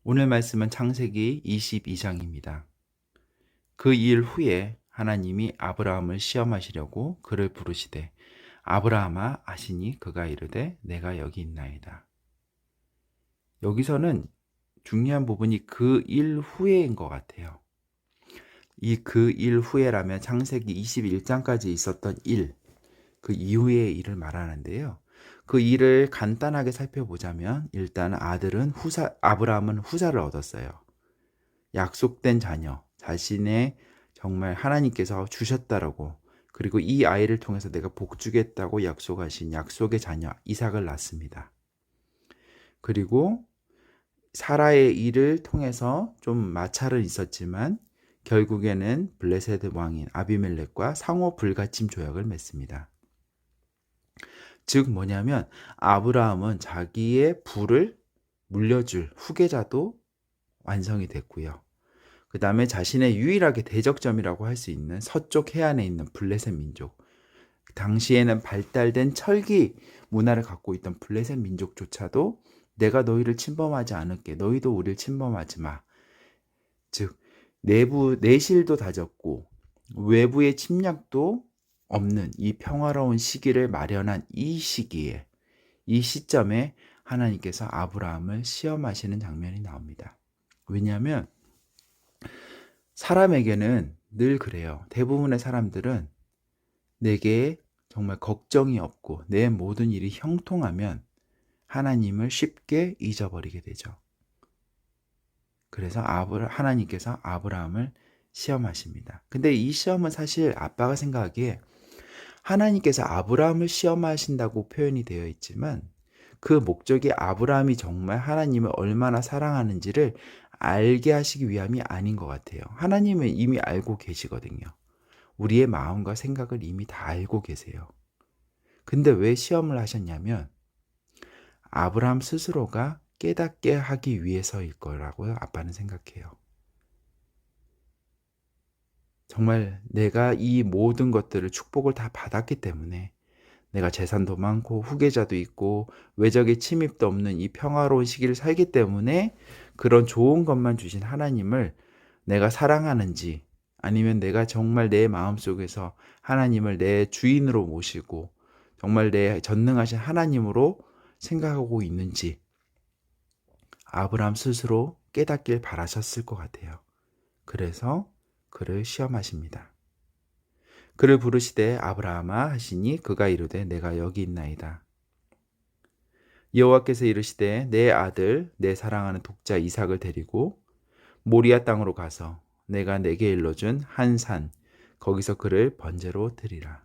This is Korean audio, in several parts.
오늘 말씀은 창세기 22장입니다. 그 일 후에 하나님이 아브라함을 시험하시려고 그를 부르시되 아브라함아 하시니 그가 이르되 내가 여기 있나이다. 여기서는 중요한 부분이 그 일 후에인 것 같아요. 이 그 일 후에라면 창세기 21장까지 있었던 일, 그 이후의 일을 말하는데요. 그 일을 간단하게 살펴보자면 일단 아브라함은 후사를 얻었어요. 약속된 자녀, 자신의 정말 하나님께서 주셨다라고, 그리고 이 아이를 통해서 내가 복 주겠다고 약속하신 약속의 자녀 이삭을 낳습니다. 그리고 사라의 일을 통해서 좀 마찰은 있었지만 결국에는 블레셋 왕인 아비멜렉과 상호 불가침 조약을 맺습니다. 즉 뭐냐면 아브라함은 자기의 부를 물려줄 후계자도 완성이 됐고요. 그 다음에 자신의 유일하게 대적점이라고 할 수 있는 서쪽 해안에 있는 블레셋 민족, 당시에는 발달된 철기 문화를 갖고 있던 블레셋 민족조차도 내가 너희를 침범하지 않을게, 너희도 우리를 침범하지 마. 즉 내부 내실도 다졌고 외부의 침략도 없는 이 평화로운 시기를 마련한 이 시기에, 이 시점에 하나님께서 아브라함을 시험하시는 장면이 나옵니다. 왜냐하면 사람에게는 늘 그래요. 대부분의 사람들은 내게 정말 걱정이 없고 내 모든 일이 형통하면 하나님을 쉽게 잊어버리게 되죠. 그래서 하나님께서 아브라함을 시험하십니다. 근데 이 시험은 사실 아빠가 생각하기에 하나님께서 아브라함을 시험하신다고 표현이 되어 있지만 그 목적이 아브라함이 정말 하나님을 얼마나 사랑하는지를 알게 하시기 위함이 아닌 것 같아요. 하나님은 이미 알고 계시거든요. 우리의 마음과 생각을 이미 다 알고 계세요. 근데 왜 시험을 하셨냐면 아브라함 스스로가 깨닫게 하기 위해서일 거라고요. 아빠는 생각해요. 정말 내가 이 모든 것들을 축복을 다 받았기 때문에 내가 재산도 많고 후계자도 있고 외적의 침입도 없는 이 평화로운 시기를 살기 때문에 그런 좋은 것만 주신 하나님을 내가 사랑하는지, 아니면 내가 정말 내 마음속에서 하나님을 내 주인으로 모시고 정말 내 전능하신 하나님으로 생각하고 있는지 아브라함 스스로 깨닫길 바라셨을 것 같아요. 그래서 그를 시험하십니다. 그를 부르시되 아브라함아 하시니 그가 이르되 내가 여기 있나이다. 여호와께서 이르시되 내 아들 내 사랑하는 독자 이삭을 데리고 모리아 땅으로 가서 내가 내게 일러준 한 산 거기서 그를 번제로 드리라.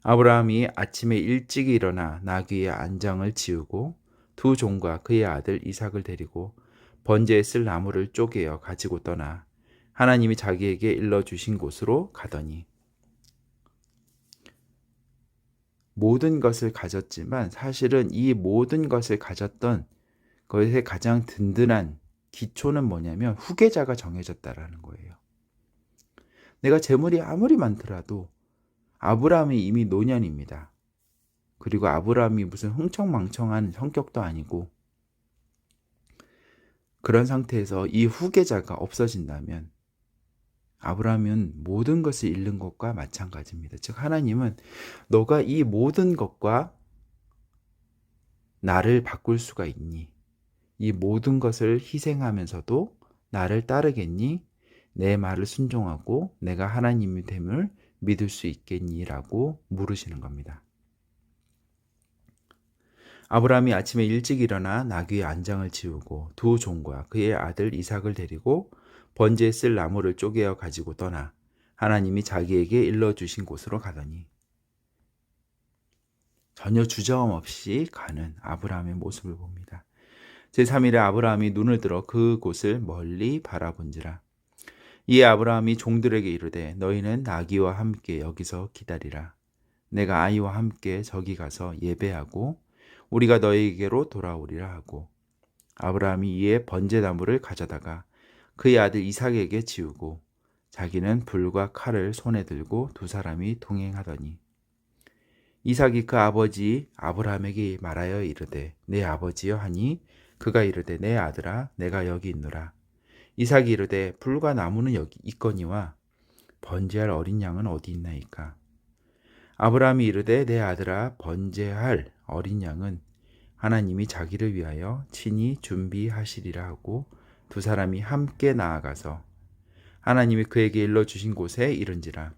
아브라함이 아침에 일찍 일어나 나귀의 안장을 지우고 두 종과 그의 아들 이삭을 데리고 번제에 쓸 나무를 쪼개어 가지고 떠나 하나님이 자기에게 일러주신 곳으로 가더니, 모든 것을 가졌지만 사실은 이 모든 것을 가졌던 것의 가장 든든한 기초는 뭐냐면 후계자가 정해졌다라는 거예요. 내가 재물이 아무리 많더라도 아브라함이 이미 노년입니다. 그리고 아브라함이 무슨 흥청망청한 성격도 아니고, 그런 상태에서 이 후계자가 없어진다면 아브라함은 모든 것을 잃는 것과 마찬가지입니다. 즉 하나님은 너가 이 모든 것과 나를 바꿀 수가 있니? 이 모든 것을 희생하면서도 나를 따르겠니? 내 말을 순종하고 내가 하나님이 됨을 믿을 수 있겠니? 라고 물으시는 겁니다. 아브라함이 아침에 일찍 일어나 나귀의 안장을 지우고 두 종과 그의 아들 이삭을 데리고 번제에 쓸 나무를 쪼개어 가지고 떠나 하나님이 자기에게 일러주신 곳으로 가더니, 전혀 주저함 없이 가는 아브라함의 모습을 봅니다. 제3일에 아브라함이 눈을 들어 그곳을 멀리 바라본지라. 이에 아브라함이 종들에게 이르되 너희는 나귀와 함께 여기서 기다리라. 내가 아이와 함께 저기 가서 예배하고 우리가 너희에게로 돌아오리라 하고, 아브라함이 이에 번제나무를 가져다가 그의 아들 이삭에게 지우고 자기는 불과 칼을 손에 들고 두 사람이 동행하더니 이삭이 그 아버지 아브라함에게 말하여 이르되 내 아버지여 하니 그가 이르되 내 아들아 내가 여기 있노라. 이삭이 이르되 불과 나무는 여기 있거니와 번제할 어린 양은 어디 있나이까. 아브라함이 이르되 내 아들아 번제할 어린 양은 하나님이 자기를 위하여 친히 준비하시리라 하고 두 사람이 함께 나아가서 하나님이 그에게 일러주신 곳에 이른지라.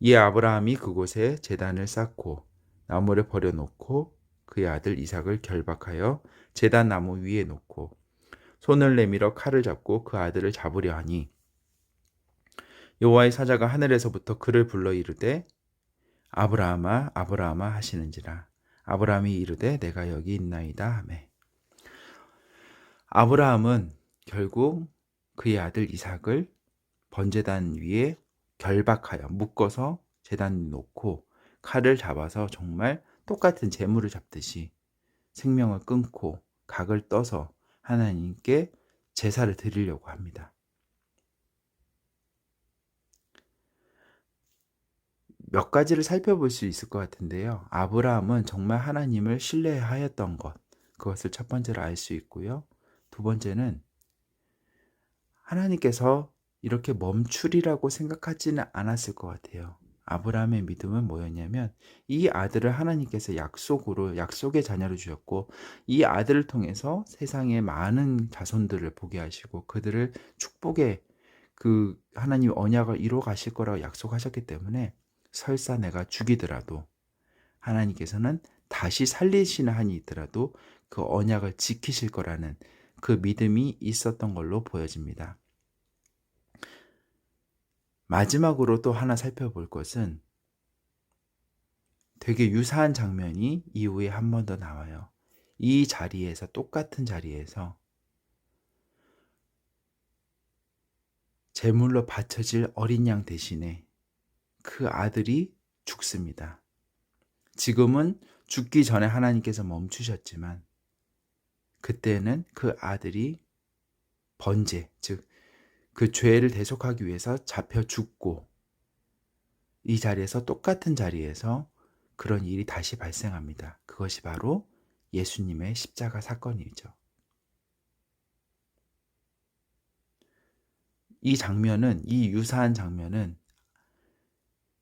이에 아브라함이 그곳에 제단을 쌓고 나무를 버려놓고 그의 아들 이삭을 결박하여 제단 나무 위에 놓고 손을 내밀어 칼을 잡고 그 아들을 잡으려 하니 여호와의 사자가 하늘에서부터 그를 불러 이르되 아브라함아 아브라함아 하시는지라. 아브라함이 이르되 내가 여기 있나이다 하매. 아브라함은 결국 그의 아들 이삭을 번제단 위에 결박하여 묶어서 제단에 놓고 칼을 잡아서 정말 똑같은 재물을 잡듯이 생명을 끊고 각을 떠서 하나님께 제사를 드리려고 합니다. 몇 가지를 살펴볼 수 있을 것 같은데요. 아브라함은 정말 하나님을 신뢰하였던 것, 그것을 첫 번째로 알 수 있고요. 두 번째는 하나님께서 이렇게 멈추리라고 생각하지는 않았을 것 같아요. 아브라함의 믿음은 뭐였냐면 이 아들을 하나님께서 약속의 자녀를 주셨고 이 아들을 통해서 세상의 많은 자손들을 보게 하시고 그들을 축복의 그 하나님 언약을 이루어 가실 거라고 약속하셨기 때문에 설사 내가 죽이더라도 하나님께서는 다시 살리시는 한이 있더라도 그 언약을 지키실 거라는 그 믿음이 있었던 걸로 보여집니다. 마지막으로 또 하나 살펴볼 것은 되게 유사한 장면이 이후에 한 번 더 나와요. 이 자리에서 똑같은 자리에서 제물로 바쳐질 어린 양 대신에 그 아들이 죽습니다. 지금은 죽기 전에 하나님께서 멈추셨지만 그때는 그 아들이 번제, 즉 그 죄를 대속하기 위해서 잡혀 죽고 이 자리에서 똑같은 자리에서 그런 일이 다시 발생합니다. 그것이 바로 예수님의 십자가 사건이죠. 이 유사한 장면은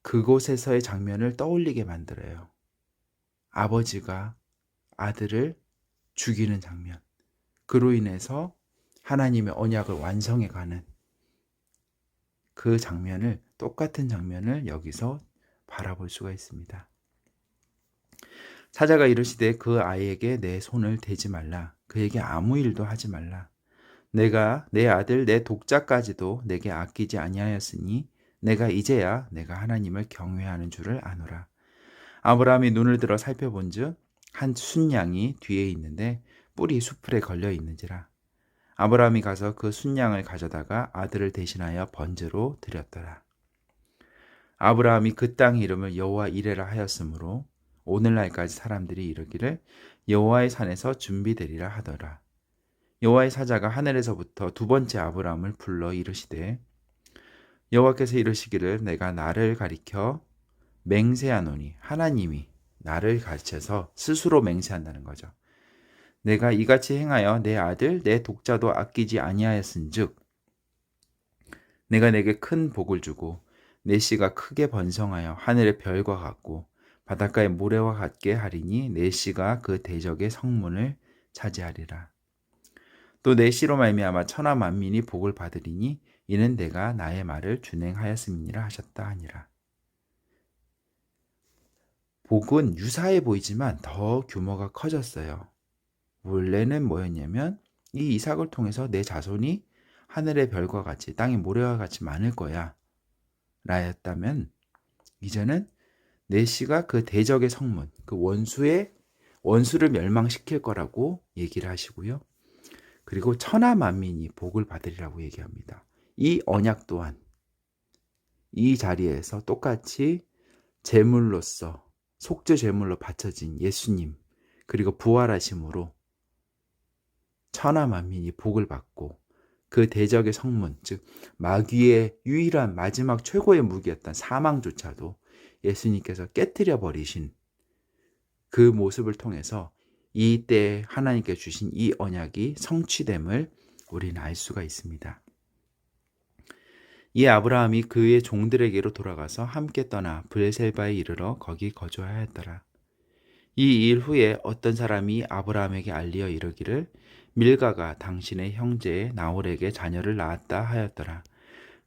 그곳에서의 장면을 떠올리게 만들어요. 아버지가 아들을 죽이는 장면. 그로 인해서 하나님의 언약을 완성해 가는 그 장면을, 똑같은 장면을 여기서 바라볼 수가 있습니다. 사자가 이르시되 그 아이에게 내 손을 대지 말라. 그에게 아무 일도 하지 말라. 내가 내 아들 내 독자까지도 내게 아끼지 아니하였으니 내가 이제야 내가 하나님을 경외하는 줄을 아노라. 아브라함이 눈을 들어 살펴본즉 한 순양이 뒤에 있는데 뿔이 수풀에 걸려 있는지라. 아브라함이 가서 그 순양을 가져다가 아들을 대신하여 번제로 드렸더라. 아브라함이 그 땅 이름을 여호와 이레라 하였으므로 오늘날까지 사람들이 이르기를 여호와의 산에서 준비되리라 하더라. 여호와의 사자가 하늘에서부터 두 번째 아브라함을 불러 이르시되 여호와께서 이르시기를 내가 나를 가리켜 맹세하노니, 하나님이 나를 가르쳐서 스스로 맹세한다는 거죠. 내가 이같이 행하여 내 아들 내 독자도 아끼지 아니하였은즉 내가 내게 큰 복을 주고 내 씨가 크게 번성하여 하늘의 별과 같고 바닷가의 모래와 같게 하리니 내 씨가 그 대적의 성문을 차지하리라. 또 내 씨로 말미암아 천하 만민이 복을 받으리니 이는 내가 나의 말을 준행하였음이니라 하셨다 하니라. 복은 유사해 보이지만 더 규모가 커졌어요. 원래는 뭐였냐면 이 이삭을 통해서 내 자손이 하늘의 별과 같이 땅의 모래와 같이 많을 거야 라였다면 이제는 내 씨가 그 대적의 성문, 그 원수를 멸망시킬 거라고 얘기를 하시고요. 그리고 천하 만민이 복을 받으리라고 얘기합니다. 이 언약 또한 이 자리에서 똑같이 제물로서 속죄 제물로 바쳐진 예수님 그리고 부활하심으로 천하 만민이 복을 받고 그 대적의 성문, 즉 마귀의 유일한 마지막 최고의 무기였던 사망조차도 예수님께서 깨뜨려 버리신 그 모습을 통해서 이때 하나님께 주신 이 언약이 성취됨을 우리는 알 수가 있습니다. 이 아브라함이 그의 종들에게로 돌아가서 함께 떠나 브엘셀바에 이르러 거기 거주하였더라. 이 일 후에 어떤 사람이 아브라함에게 알리어 이르기를 밀가가 당신의 형제 나홀에게 자녀를 낳았다 하였더라.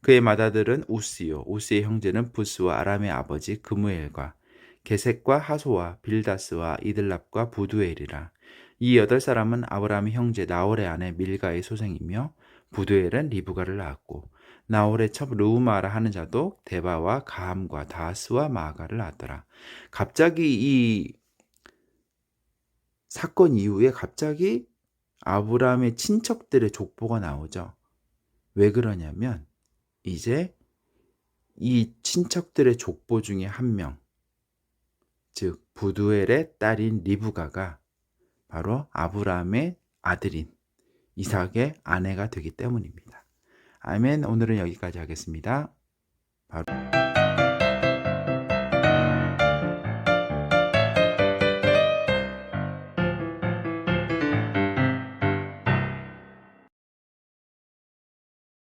그의 맏아들은 우스요, 우스의 형제는 부스와 아람의 아버지 그무엘과 게색과 하소와 빌다스와 이들랍과 부두엘이라. 이 8사람은 아브라함의 형제 나홀의 아내 밀가의 소생이며 부두엘은 리브가를 낳았고 나홀의 첩 르우마라 하는 자도 데바와 가함과 다스와 마아가를 낳았더라. 갑자기 이 사건 이후에 갑자기 아브라함의 친척들의 족보가 나오죠. 왜 그러냐면 이제 이 친척들의 족보 중에 한 명, 즉 부두엘의 딸인 리브가가 바로 아브라함의 아들인 이삭의 아내가 되기 때문입니다. 아멘. 오늘은 여기까지 하겠습니다. 바로